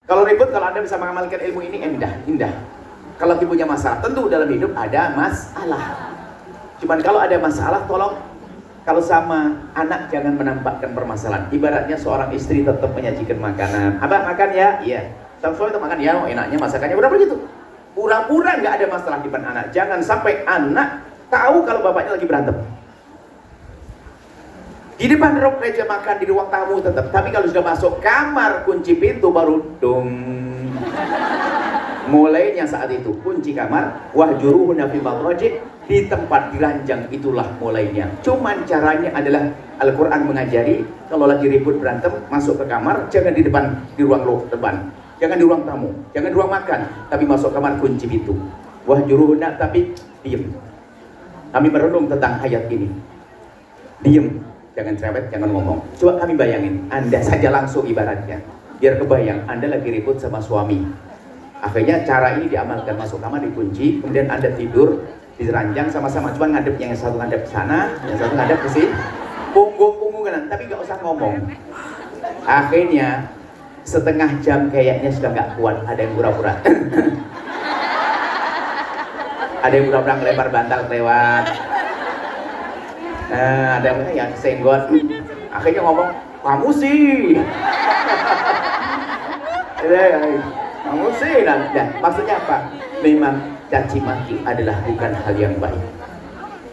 Kalau ribut, kalau Anda bisa mengamalkan ilmu ini, indah. Kalau kita punya masalah, tentu dalam hidup ada masalah. Cuman kalau ada masalah, tolong, kalau sama anak jangan menampakkan permasalahan. Ibaratnya seorang istri tetap menyajikan makanan. Abah makan ya? Iya. Sang suami itu makan ya, oh, enaknya masakannya. Udah begitu. Pura-pura nggak ada masalah di depan anak. Jangan sampai anak tahu kalau bapaknya lagi berantem. Di depan meja makan, di ruang tamu tetap. Tapi kalau sudah masuk kamar, kunci pintu baru dong. Mulainya saat itu kunci kamar, wahjuruhunna fil madhaji, di tempat diranjang itulah mulainya. Cuman caranya adalah Al-Quran mengajari kalau lagi ribut berantem masuk ke kamar, jangan di depan, di ruang depan, jangan di ruang tamu, jangan di ruang makan, tapi masuk kamar kunci pintu. Wahjuruhunna, tapi diem. Kami merenung tentang ayat ini. Diem, jangan cerewet, jangan ngomong. Coba kami bayangin, Anda saja langsung ibaratnya, biar kebayang Anda lagi ribut sama suami. Akhirnya cara ini diamalkan, masuk kamar dikunci, kemudian Anda tidur di ranjang sama-sama, cuma ngadep, yang satu ngadep ke sana, yang satu ngadep ke sini, punggung-punggungan, tapi nggak usah ngomong. Akhirnya setengah jam kayaknya sudah nggak kuat, ada yang pura-pura. Ada yang pura-pura ngelempar bantal lewat. Ada yang senggol. Akhirnya ngomong, kamu sih. Kamu sih, nah, maksudnya apa? Memang caci maki adalah bukan hal yang baik.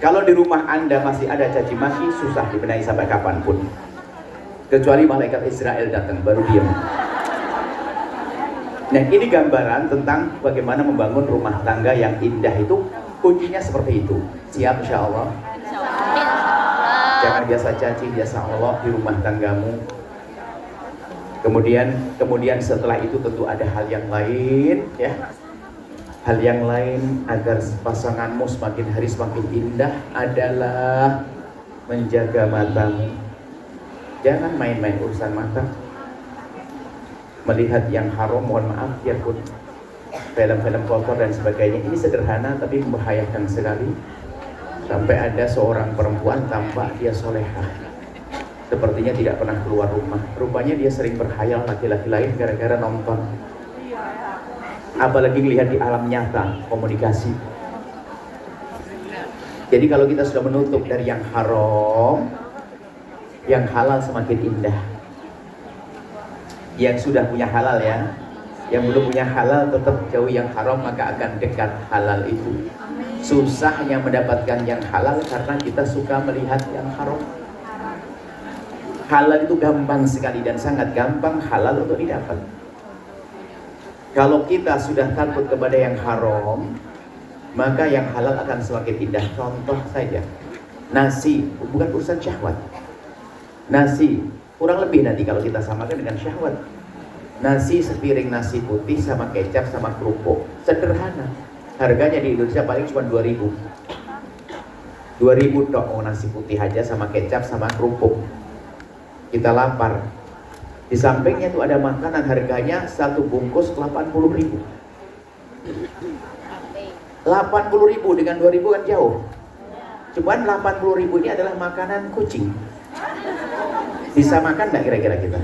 Kalau di rumah Anda masih ada caci maki, susah dibenahi sampai kapanpun. Kecuali malaikat Israel datang, baru diam. Nah, ini gambaran tentang bagaimana membangun rumah tangga yang indah itu. Kuncinya seperti itu. Siap insya Allah? Jangan biasa caci, biasa Allah di rumah tanggamu. Kemudian setelah itu tentu ada hal yang lain, ya. Hal yang lain agar pasanganmu semakin hari semakin indah adalah menjaga matamu. Jangan main-main urusan mata. Melihat yang haram, mohon maaf ya pun, film-film kotor dan sebagainya. Ini sederhana tapi membahayakan sekali. Sampai ada seorang perempuan tampak dia solehah, sepertinya tidak pernah keluar rumah. Rupanya dia sering berkhayal laki-laki lain gara-gara nonton. Apalagi melihat di alam nyata, komunikasi. Jadi kalau kita sudah menutup dari yang haram, yang halal semakin indah. Yang sudah punya halal ya, yang belum punya halal tetap jauh yang haram, maka akan dekat halal itu. Susahnya mendapatkan yang halal karena kita suka melihat yang haram. Halal itu gampang sekali dan sangat gampang halal untuk didapat. Kalau kita sudah takut kepada yang haram, maka yang halal akan semakin indah. Contoh saja, nasi, bukan urusan syahwat. Nasi, kurang lebih nanti kalau kita samakan dengan syahwat. Nasi sepiring nasi putih sama kecap sama kerupuk, sederhana. Harganya di Indonesia paling cuma 2.000. 2.000 dong, nasi putih aja sama kecap sama kerupuk. Kita lapar. Di sampingnya itu ada makanan harganya satu bungkus 80.000. 80.000 dengan 2.000 kan jauh. Cuman 80.000 ini adalah makanan kucing. Bisa makan nggak kira-kira kita?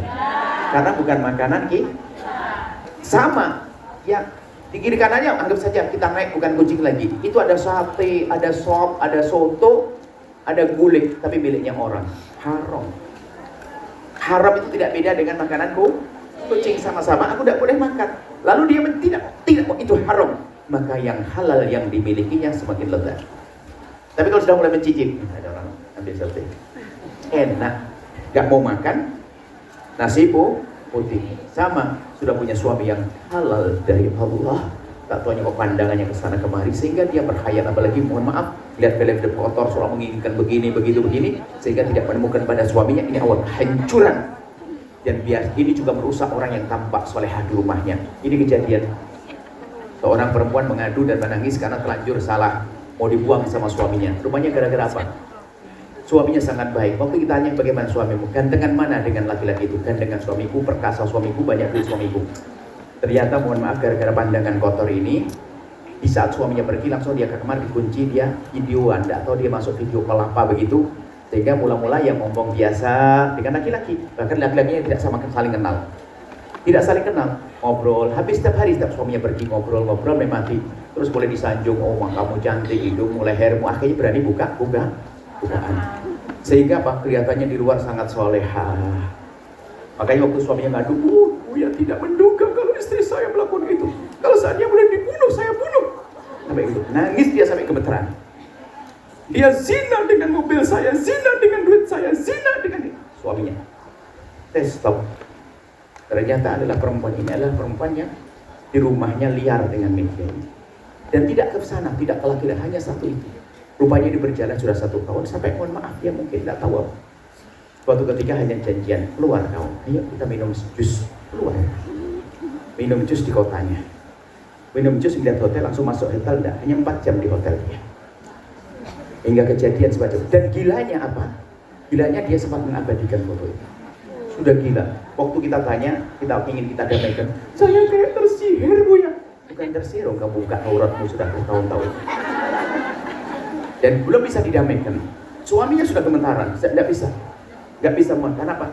Karena bukan makanan sama. Ya, di kiri kanannya anggap saja kita naik bukan kucing lagi. Itu ada sate, ada sop, ada soto, ada gulai, tapi miliknya orang. Haram. Haram itu tidak beda dengan makananku. Kucing sama-sama aku tidak boleh makan. Lalu dia tidak mau, itu haram. Maka yang halal yang dimilikinya semakin lezat. Tapi kalau sudah mulai mencicip, ada orang ambil sate, enak, gak mau makan nasi putih. Sama, sudah punya suami yang halal dari Allah, tak taunya kok pandangannya ke sana kemari, sehingga dia berkhayal, apalagi mohon maaf, lihat film-film kotor, seolah menginginkan begini, begini, sehingga tidak menemukan pada suaminya. Ini awal hancuran. Dan biar ini juga merusak orang yang tampak solehah di rumahnya. Ini kejadian. Seorang perempuan mengadu dan menangis karena telanjur salah, mau dibuang sama suaminya. Rumahnya gara-gara apa? Suaminya sangat baik. Waktu kita tanya bagaimana suamimu, gantengan mana dengan laki-laki itu? Gantengan suamiku, perkasa suamiku, banyak duit suamiku. Ternyata mohon maaf, gara-gara pandangan kotor ini, di saat suaminya pergi langsung dia ke kamar, dikunci, dia videoan, atau dia masuk video call apa begitu, sehingga mula-mula yang ngomong biasa dengan laki-laki, bahkan laki-lakinya tidak sama saling kenal. Tidak saling kenal, ngobrol. Habis setiap hari setiap suaminya pergi ngobrol mati. Terus boleh disanjung, oh kamu cantik, hidungmu, lehermu. Akhirnya berani bukaan. Sehingga apa? Kelihatannya di luar sangat soleha. Makanya waktu suaminya ngadu, Buya tidak menduga kalau istri saya melakukan itu. Kalau saatnya boleh dibunuh, saya bunuh. Sampai itu, nangis dia sampai gemeteran. Dia zina dengan mobil saya, zina dengan duit saya, zina dengan suaminya. Stop. Ternyata perempuan adalah perempuan yang di rumahnya liar dengan media ini. Dan tidak ke sana, tidak ke laki-laki, hanya satu itu. Rupanya dia berjalan sudah 1 tahun sampai mohon maaf dia mungkin tidak tahu apa. Suatu ketika hanya janjian, keluar kau, ayo kita minum jus, keluar. Minum jus di kotanya. Minum jus melihat hotel, langsung masuk hotel, enggak, hanya 4 jam di hotel dia. Hingga kejadian semacam. Dan gilanya apa? Gilanya dia sempat mengabadikan foto itu. Sudah gila. Waktu kita tanya, ingin kita damaikan, saya kayak tersihir Buya. Bukan tersihir, kamu buka auratmu sudah bertahun-tahun. Dan belum bisa didamaikan. Suaminya sudah gemetaran, tidak bisa. Nggak bisa makan apa?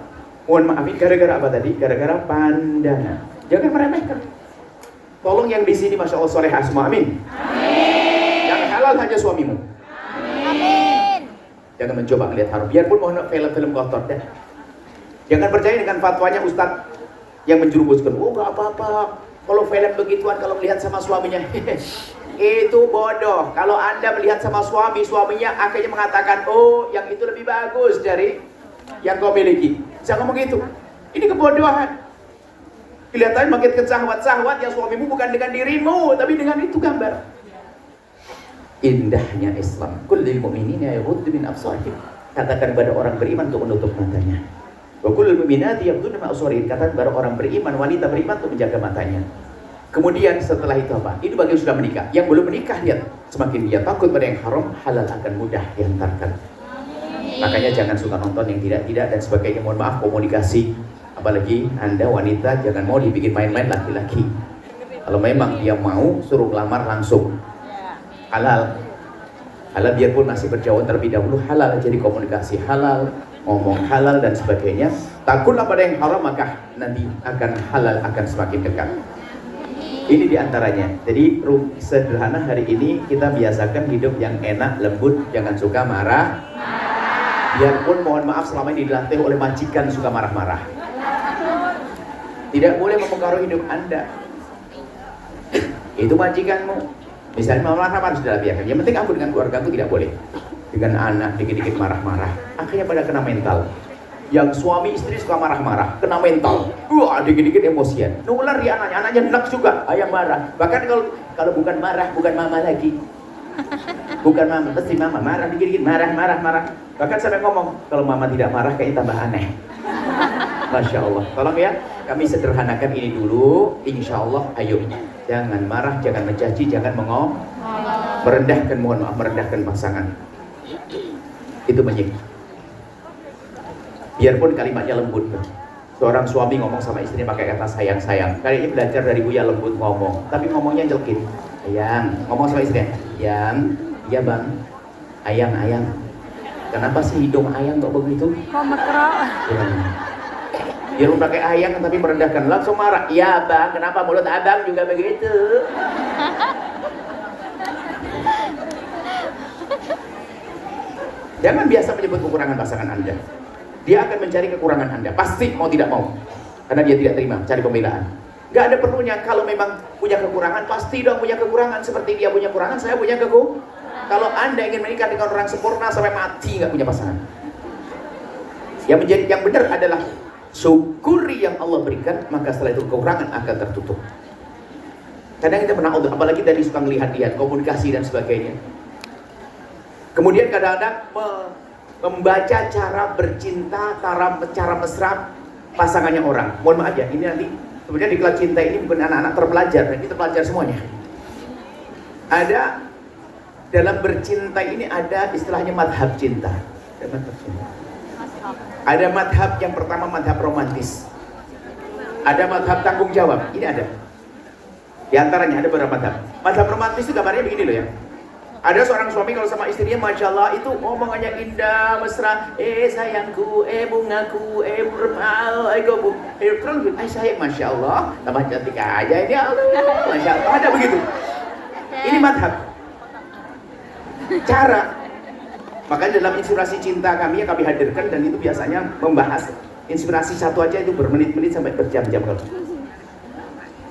Mohon maafin, gara-gara apa tadi? Gara-gara pandangan. Jangan meremehkan. Tolong yang di sini Masya Allah solehah semua, amin. Amin. Yang halal hanya suamimu. Amin. Jangan mencoba melihat haram. Biarpun mohon film-film kotor deh. Jangan percaya dengan fatwanya Ustadz yang menjerumuskan. Oh nggak apa-apa. Kalau film begituan kalau melihat sama suaminya. Itu bodoh. Kalau Anda melihat sama suaminya akhirnya mengatakan, oh yang itu lebih bagus dari yang kau miliki. Jangan ngomong gitu. Ini kebodohan. Kelihatannya makin ke syahwat yang suamimu bukan dengan dirimu, tapi dengan itu gambar. Indahnya Islam. Kullil mu'minina yaghuddu min absarihim. Katakan kepada orang beriman untuk menutup matanya. Wa kullil mu'minati yaghudduna min absarihim. Katakan kepada orang beriman, wanita beriman untuk menjaga matanya. Kemudian setelah itu apa? Ini bagi yang sudah menikah. Yang belum menikah, lihat. Semakin dia takut pada yang haram, halal akan mudah diantarkan. Makanya jangan suka nonton yang tidak-tidak dan sebagainya. Mohon maaf, komunikasi. Apalagi Anda wanita jangan mau dibikin main-main laki-laki. Kalau memang dia mau, suruh lamar langsung. Halal. Halal biarpun masih berjauhan terlebih dahulu, halal jadi komunikasi halal, ngomong halal dan sebagainya. Takutlah pada yang haram, maka nanti akan halal akan semakin dekat. Ini diantaranya. Jadi sederhana hari ini kita biasakan hidup yang enak, lembut, jangan suka marah. Biarpun mohon maaf selama ini dilatih oleh majikan suka marah-marah. Tidak boleh mempengaruhi hidup Anda. Itu majikanmu. Misalnya marah-marah sudah biarkan. Yang penting aku dengan keluarga aku tidak boleh. Dengan anak dikit-dikit marah-marah. Akhirnya pada kena mental. Yang suami istri suka marah-marah, kena mental. Dikit-dikit emosian. Nular di anaknya enak juga. Ayah marah. Bahkan kalau bukan marah, bukan mama lagi. Bukan mama, pasti mama marah dikit-dikit, marah. Bahkan sampai ngomong, kalau mama tidak marah kayaknya tambah aneh. Masya Allah. Tolong ya, kami sederhanakan ini dulu. Insya Allah, ayo. Jangan marah, jangan mencaci, jangan merendahkan, mohon maaf, merendahkan pasangan. Itu menyiksa. Biarpun kalimatnya lembut. Seorang suami ngomong sama istrinya pakai kata sayang-sayang. Kali ini belajar dari Buya lembut ngomong, tapi ngomongnya jelekit. Ayang, ngomong sama istrinya. Yang, iya bang. Ayang. Kenapa sih hidung ayang kok begitu? Kok mekrok? Dia pakai ayang tapi merendahkan, langsung marah. Iya bang, kenapa mulut abang juga begitu? Jangan biasa menyebut kekurangan pasangan Anda. Dia akan mencari kekurangan Anda, pasti mau tidak mau. Karena dia tidak terima, cari pembelaan. Gak ada perlunya, kalau memang punya kekurangan, pasti dong punya kekurangan. Seperti dia punya kekurangan, saya punya kekurangan. Kalau Anda ingin menikah dengan orang sempurna sampai mati gak punya pasangan. Yang benar adalah syukuri yang Allah berikan, maka setelah itu kekurangan akan tertutup. Kadang kita pernah, apalagi dari suka melihat-lihat, komunikasi dan sebagainya. Kemudian kadang-kadang membaca cara bercinta, cara mesra pasangannya orang. Mohon maaf ya, ini nanti sebenarnya di kelas cinta ini bukan anak-anak terpelajar, ini terpelajar semuanya. Ada dalam bercinta ini ada istilahnya madhab cinta. Ada madhab yang pertama, madhab romantis. Ada madhab tanggung jawab. Ini ada. Di antaranya ada beberapa madhab. Madhab romantis itu gambarnya begini loh ya. Ada seorang suami kalau sama istrinya, Masya Allah, itu omongannya indah, mesra. Sayangku, bungaku, terus, sayang, Masya Allah, tambah cantik aja ini, Allah, Masya Allah, ada begitu. Ini madhab. Cara. Makanya dalam inspirasi cinta kami yang kami hadirkan, dan itu biasanya membahas inspirasi satu aja itu bermenit-menit sampai berjam-jam.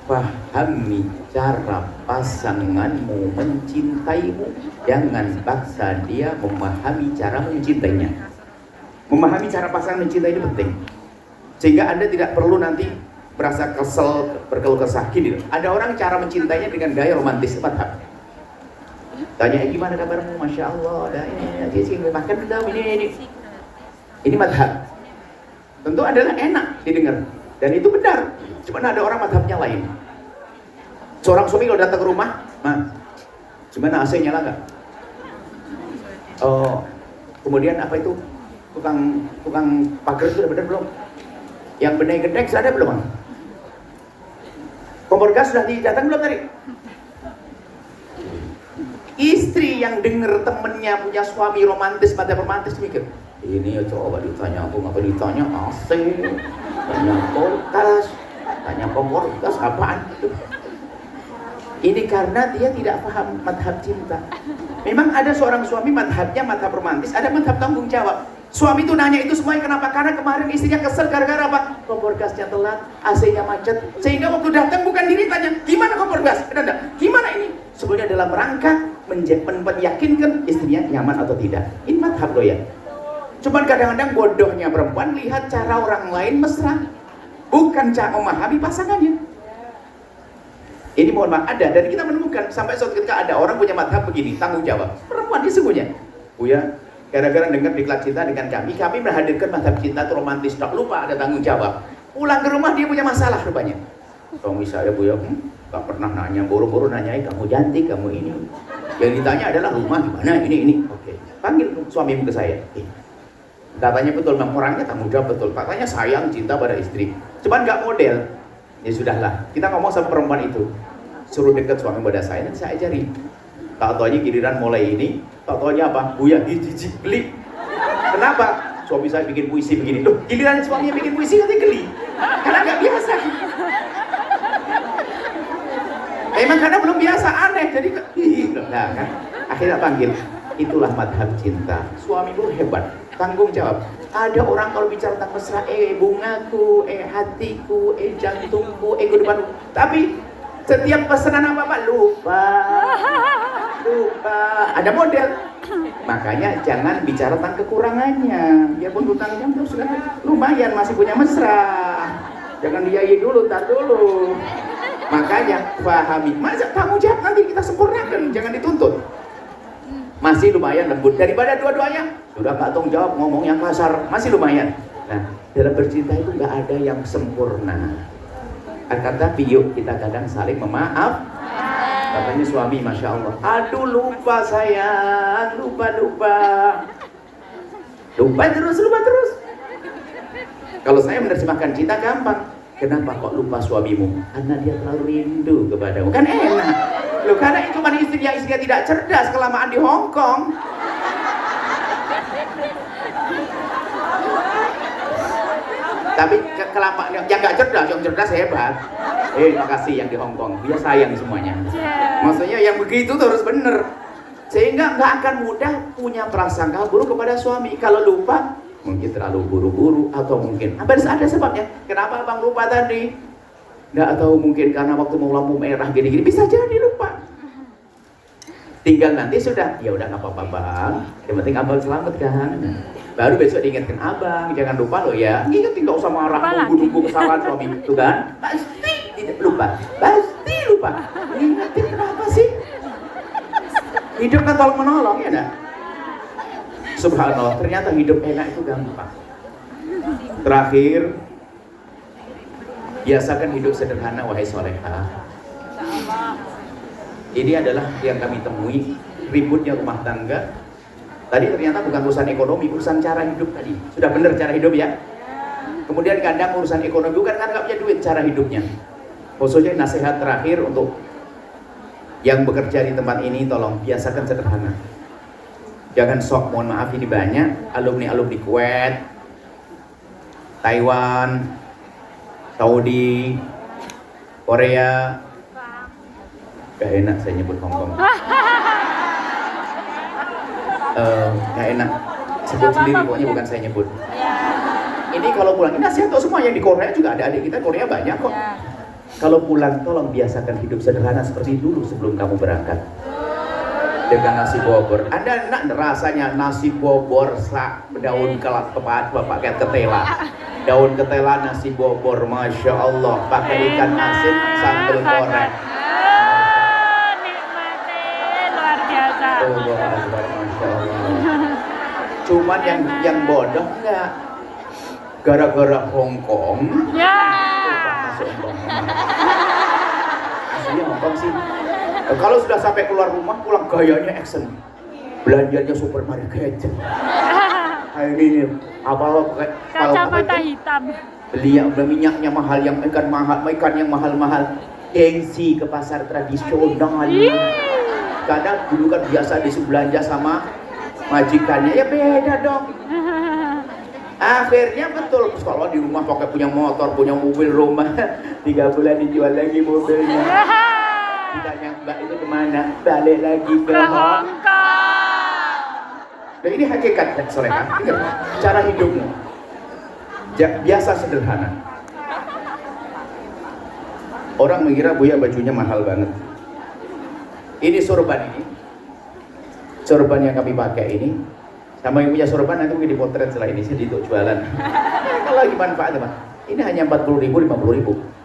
Pahami cara pasanganmu mencintaimu, jangan paksa dia memahami cara mencintainya. Memahami cara pasangan mencintai ini penting, sehingga Anda tidak perlu nanti merasa kesel, berkeluh kesah. Gini, ada orang cara mencintainya dengan gaya romantis, madhab. Tanya, gimana kabarmu? Masya Allah, ada ini, makan belum, ini madhab. Tentu adalah enak didengar, dan itu benar. Cuma ada orang madhabnya lain. Seorang suami kalau datang ke rumah, gimana AC nyala nggak? Kemudian apa itu? Tukang pagar itu udah benar belum? Yang benahi genteng sudah ada belum? Kompor gas sudah didatang belum tadi? Istri yang dengar temennya punya suami romantis, madhab romantis, mikir, ini ya coba ditanya aku, ngapa ditanya AC, tanya kulkas, tanya kompor gas, apaan itu? Ini karena dia tidak paham madhab cinta. Memang ada seorang suami madhabnya madhab romantis, ada madhab tanggung jawab. Suami itu nanya itu semuanya kenapa? Karena kemarin istrinya kesel gara-gara apa? Kompor gasnya telat, AC-nya macet, sehingga waktu datang bukan diri tanya, gimana kompor gas? Gimana ini? Sebenarnya dalam rangka meyakinkan istrinya nyaman atau tidak. Ini madhab loh ya. Cuman kadang-kadang bodohnya perempuan lihat cara orang lain mesra, bukan cara memahami pasangannya. Ini mohon maaf ada, dan kita menemukan sampai suatu ketika ada orang punya madhab begini, tanggung jawab. Perempuan sesungguhnya, Buya, gara-gara dengar diklat cinta dengan kami menghadirkan madhab cinta itu romantis, tak lupa ada tanggung jawab. Pulang ke rumah dia punya masalah rupanya. Suami saya, Buya, gak pernah nanya, boro-boro nanyain kamu cantik, kamu ini. Yang ditanya adalah rumah gimana, ini. Oke, panggil suamimu ke saya. Katanya betul, memang orangnya tanggung jawab betul. Katanya sayang, cinta pada istri. Cuman gak model. Ya sudahlah, kita ngomong sama perempuan itu, suruh dekat suami pada saya, nanti saya ajari. Tak taunya giliran mulai ini, tak taunya apa? Buya, jijik, geli. Kenapa? Suami saya bikin puisi begini. Loh, giliran suaminya bikin puisi nanti geli. Karena nggak biasa. Emang karena belum biasa, aneh. Jadi, nah kan, akhirnya panggil. Itulah madhab cinta. Suamimu hebat, tanggung jawab. Ada orang kalau bicara tentang mesra, bungaku, hatiku, jantungku, kehidupanku. Tapi setiap pesanan apa-apa lupa. Ada model. Makanya jangan bicara tentang kekurangannya. Biarpun hutangnya sudah lumayan, masih punya mesra. Jangan diayi dulu, tar dulu. Makanya pahami. Masa tanggung jawab nanti kita sempurnakan, jangan dituntut. Masih lumayan lembut daripada dua-duanya sudah nggak tanggung jawab, ngomong yang kasar, masih lumayan. Nah, dalam bercinta itu nggak ada yang sempurna. Tapi yuk kita kadang saling memaaf. Katanya suami, Masya Allah, aduh lupa sayang, lupa terus. Kalau saya menerjemahkan cinta gampang. Kenapa kok lupa suamimu? Karena dia terlalu rindu kepadamu. Kan enak. Loh, karena itu cuma istrinya tidak cerdas, kelamaan di Hong Kong. Tapi kelamaan yang nggak cerdas, yang cerdas hebat. Makasih yang di Hong Kong, dia sayang semuanya. Maksudnya yang begitu tuh harus bener, sehingga nggak akan mudah punya prasangka buruk kepada suami. Kalau lupa, mungkin terlalu buru-buru atau mungkin ada sebabnya. Kenapa abang lupa tadi? Nggak tahu, mungkin karena waktu mau lampu merah gini-gini, bisa jadi lupa. Tinggal nanti sudah, ya udah nggak apa-apa bang, yang penting abang selamat kan. Baru besok diingatkan abang, jangan lupa loh ya. Ingat, nggak usah marah, nunggu kesalahan suami itu kan. Pasti tidak lupa, pasti lupa. Ingatin kenapa sih? Hidup kan tolong menolong ya dah. Subhanallah, ternyata hidup enak itu gampang. Terakhir, biasakan hidup sederhana wahai solehah. Ini adalah yang kami temui ributnya rumah tangga. Tadi ternyata bukan urusan ekonomi, urusan cara hidup tadi. Sudah benar cara hidup ya. Kemudian kadang urusan ekonomi bukan karena nggak punya duit, cara hidupnya. Khususnya nasihat terakhir untuk Yang bekerja di tempat ini tolong biasakan sederhana. Jangan sok, mohon maaf ini banyak alumni Kuwait, Taiwan, Saudi, Korea. Gak enak saya nyebut Hongkong. Gak enak sebut sendiri, pokoknya bukan saya nyebut. Ini kalau pulang, ini nasihat untuk semua yang di Korea juga ada adik kita Korea banyak kok. Kalau pulang tolong biasakan hidup sederhana seperti dulu sebelum kamu berangkat. Dengan nasi bobor, Anda enak rasanya nasi bobor daun kelak tepat bapak kayak ketela, daun ketela nasi bobor, masya Allah, pakai ikan asin sambal goreng. Nikmatin luar biasa. Masya Allah. Cuman yang bodoh enggak, gara-gara Hongkong. Ya. Masuk Hongkong. Aslinya Hongkong sih. Kalau sudah sampai keluar rumah, pulang gayanya action, belanjanya supermarket. Ini apa Kacamata hitam. Beli minyaknya mahal, yang ikan yang mahal-mahal. Gengsi ke pasar tradisional. Kadang dulu kan biasa belanja sama majikannya, ya beda dong. Akhirnya betul, kalau di rumah pakai punya motor, punya mobil rumah, 3 bulan dijual lagi mobilnya. Ditanya Mbak itu kemana? Balik lagi ke Hongkong. Nah ini hakikat solehan, cara hidupmu biasa sederhana. Orang mengira Buya bajunya mahal banget. Ini sorban yang kami pakai ini, sama yang punya sorban nanti mungkin dipotret setelah ini, saya untuk jualan. Kalau lagi manfaat teman, ini hanya 40.000, 50.000.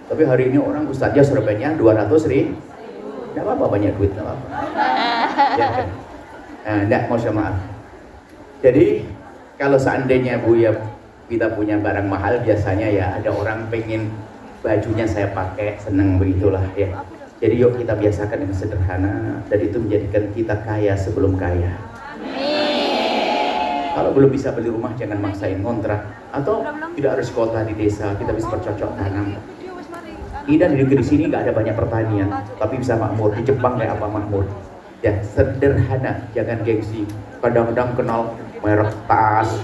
Tapi hari ini orang ustaznya sorbannya 200.000. Tidak apa-apa, banyak duit, tidak apa-apa. Ya, kan? Nah, tidak, maaf. Jadi kalau seandainya Buya kita punya barang mahal, biasanya ya ada orang pengen bajunya saya pakai, senang begitulah ya. Jadi yuk kita biasakan yang sederhana, dan itu menjadikan kita kaya sebelum kaya. Kalau belum bisa beli rumah jangan maksain kontrak, atau tidak harus kota di desa, kita bisa bercocok tanam. Dan di negeri sini nggak ada banyak pertanian, tapi bisa makmur. Di Jepang kayak apa makmur? Ya sederhana, jangan gengsi. Kadang-kadang kenal merek tas,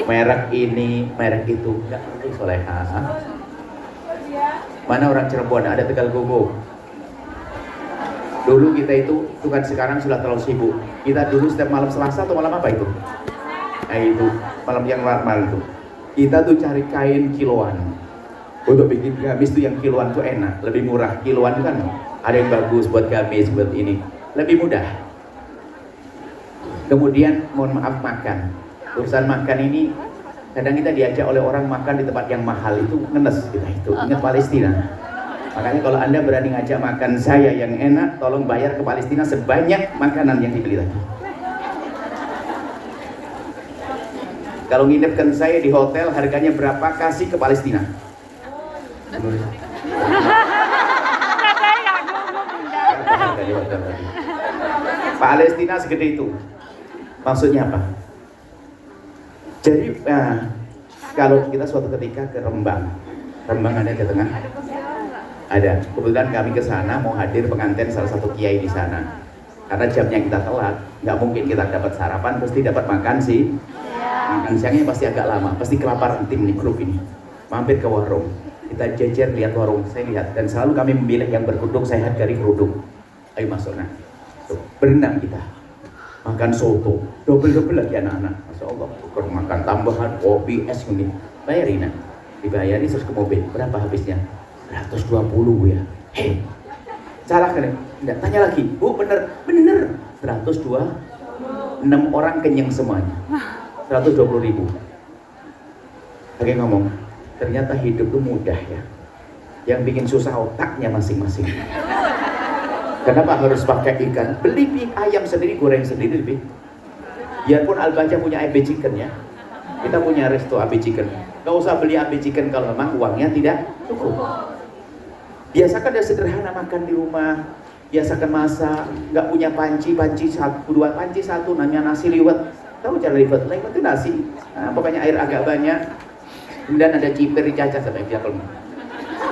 merek ini, merek itu, nggak perlu soleha. Mana orang Cirebon, ada Tegal Gogo. Dulu kita itu kan sekarang sudah terlalu sibuk. Kita dulu setiap malam Selasa atau malam apa itu? Nah itu, malam yang normal itu. Kita tuh cari kain kiloan. Untuk bikin gamis tuh yang kiloan tuh enak, lebih murah. Kiloan itu kan ada yang bagus buat gamis, buat ini. Lebih mudah. Kemudian mohon maaf makan. Urusan makan ini kadang kita diajak oleh orang makan di tempat yang mahal, itu ngenes kita itu. Ingat Palestina. Makanya kalau Anda berani ngajak makan saya yang enak, tolong bayar ke Palestina sebanyak makanan yang dibeli tadi. Kalau nginepkan saya di hotel, harganya berapa, kasih ke Palestina. Palestina segede itu. Maksudnya apa? Jadi kalau kita suatu ketika ke Rembang ada di tengah? Ada. Kebetulan kami ke sana mau hadir pengantin salah satu kiai di sana. Karena jamnya kita telat, nggak mungkin kita dapat sarapan, pasti dapat makan sih. Makan siangnya pasti agak lama, pasti kelaparan tim nih grup ini. Mampir ke warung, kita jejer lihat warung, saya lihat, dan selalu kami memilih yang berkerudung, saya hargai kerudung. Ayo masuk nah, tuh, berenang kita. Makan soto, double lagi anak-anak, masya Allah, bukan makan tambahan, kopi, es ini, bayarin, dibayari terus ke mobil, berapa habisnya? 120 ya, hei, salah kan? Enggak, tanya lagi, bu bener, 102, 6 orang kenyang semuanya, 120.000. Oke ngomong, ternyata hidup itu mudah ya, yang bikin susah otaknya masing-masing. Kenapa harus pakai ikan? Beli ayam sendiri, goreng sendiri lebih. Biarpun Al-Baca punya AB Chicken ya. Kita punya resto AB Chicken. Gak usah beli AB Chicken kalau memang uangnya tidak cukup. Biasakan dan sederhana makan di rumah. Biasakan masak. Gak punya panci satu, dua panci satu, namanya nasi liwet. Tahu cara liwet? Liwet itu nasi. Nah, pokoknya air agak banyak. Kemudian ada ciper dicacah sampai biar kalau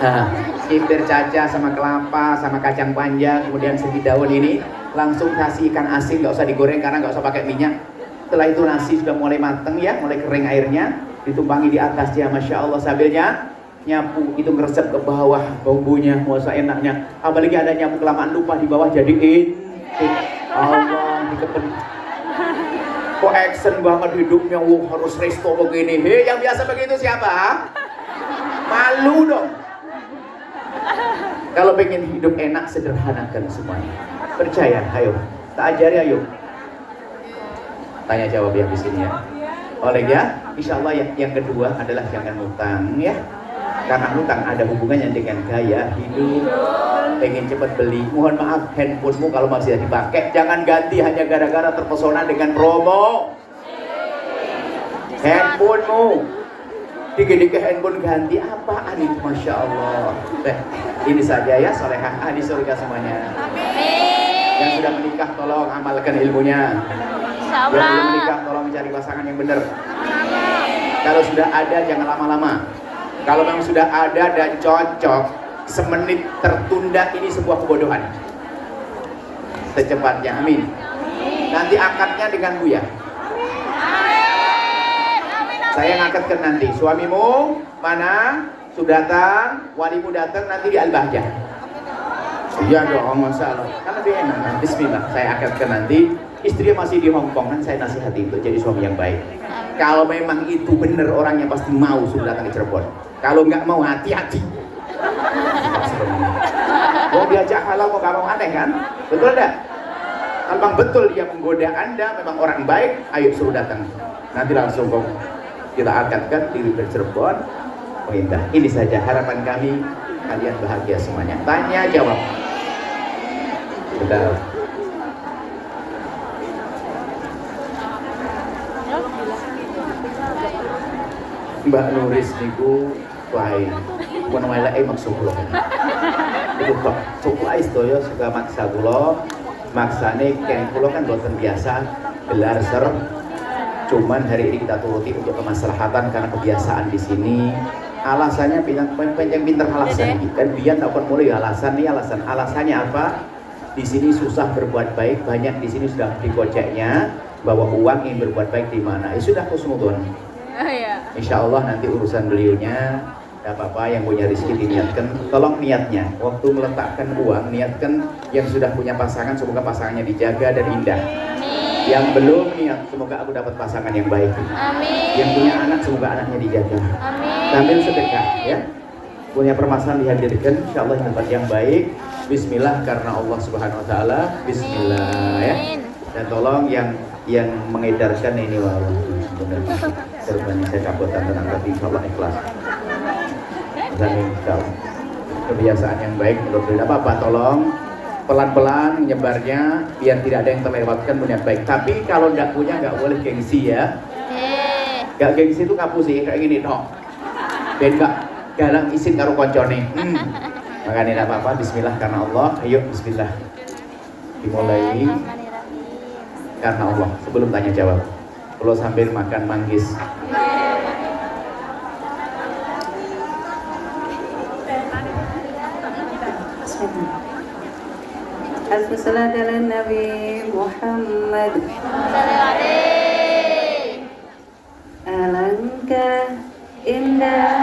Nah, cipir caca sama kelapa sama kacang panjang, kemudian segi daun ini langsung kasih ikan asin, nggak usah digoreng karena nggak usah pakai minyak. Setelah itu nasi sudah mulai mateng ya, mulai kering airnya, ditumpangi di atasnya, masya Allah sambilnya nyapu itu ngeresep ke bawah bumbunya, masa enaknya. Apalagi ada nyapu kelamaan lupa di bawah jadi Allah dikepen. Kok action banget hidupnya, harus resto begini. Hei, yang biasa begitu siapa? Malu dong. Kalau pengen hidup enak, sederhanakan semuanya. Percaya, ayo. Tak ajari, ayo. Tanya jawab yang di sini ya. Oleh ya, insya Allah yang kedua adalah jangan hutang ya. Karena hutang ada hubungannya dengan gaya hidup. Pengen cepat beli, mohon maaf handphonemu kalau masih dipakai, jangan ganti hanya gara-gara terpesona dengan promo. Handphonemu dikit-dikit handphone ganti apaan itu, masya Allah. Ini saja ya, solehah di surga semuanya. Yang sudah menikah tolong amalkan ilmunya. Yang belum menikah tolong mencari pasangan yang benar. Kalau sudah ada jangan lama-lama. Kalau memang sudah ada dan cocok, semenit tertunda ini sebuah kebodohan. Secepatnya, amin. Nanti akadnya dengan Buya. Saya ngakatkan nanti. Suamimu mana? Sudah datang, walimu datang nanti di Al-Bahjah. Iya dong, masalah. Kan lebih enak. Bismillah, saya akadkan nanti. Istrinya masih di Hong Kong, kan saya nasihati untuk jadi suami yang baik. Kalau memang itu benar orangnya pasti mau sudah datang ke Cirebon. Kalau nggak mau hati-hati. Mau diajak halal kok nggak mau, aneh kan? Betul enggak? Kalau memang betul dia menggoda Anda, memang orang baik, ayo suruh datang. Nanti langsung kok kita akadkan diri ke Cirebon. Oh indah. Ini saja harapan kami, kalian bahagia semuanya. Tanya jawab. Sudah. Mbak Nuris niku wae pun wae maksud kula. Itu kok cukup sedaya suka maksa kula. Maksane ken kula kan boten biasa gelar ser. Cuman hari ini kita turuti untuk kemaslahatan karena kebiasaan di sini. Alasannya panjang pinter alasan iki. Kan biar tak pun mulai alasan nih alasannya apa? Di sini susah berbuat baik, banyak di sini sudah dikoceknya bahwa uang ingin berbuat baik di mana. Ya sudah khusnudon. Insya Allah nanti urusan beliaunya tidak apa-apa, yang punya rezeki diniatkan, tolong niatnya waktu meletakkan uang, niatkan yang sudah punya pasangan semoga pasangannya dijaga dan indah. Yang belum niat semoga aku dapat pasangan yang baik. Yang punya anak semoga anaknya dijaga. Sambil sedekah ya, punya permasalahan dihadirkan, insya Allah tempat yang baik. Bismillah karena Allah Subhanahu Wa Taala. Bismillah ya. Dan tolong yang mengedarkan ini benar serban saya cabutan tenang tapi insya Allah ikhlas. Kebiasaan yang baik menurut tidak apa-apa, tolong pelan-pelan menyebarnya biar tidak ada yang terlewatkan punya baik. Tapi kalau tidak punya nggak boleh gengsi ya. Nggak gengsi itu kapu sih kayak gini dong. Ben nggak galang isin karo koncone. Makanya tidak apa-apa. Bismillah karena Allah. Ayo Bismillah dimulai karena Allah. Sebelum tanya jawab, kalau sambil makan manggis. As-salatu ala Nabi Muhammad. Alangkah indah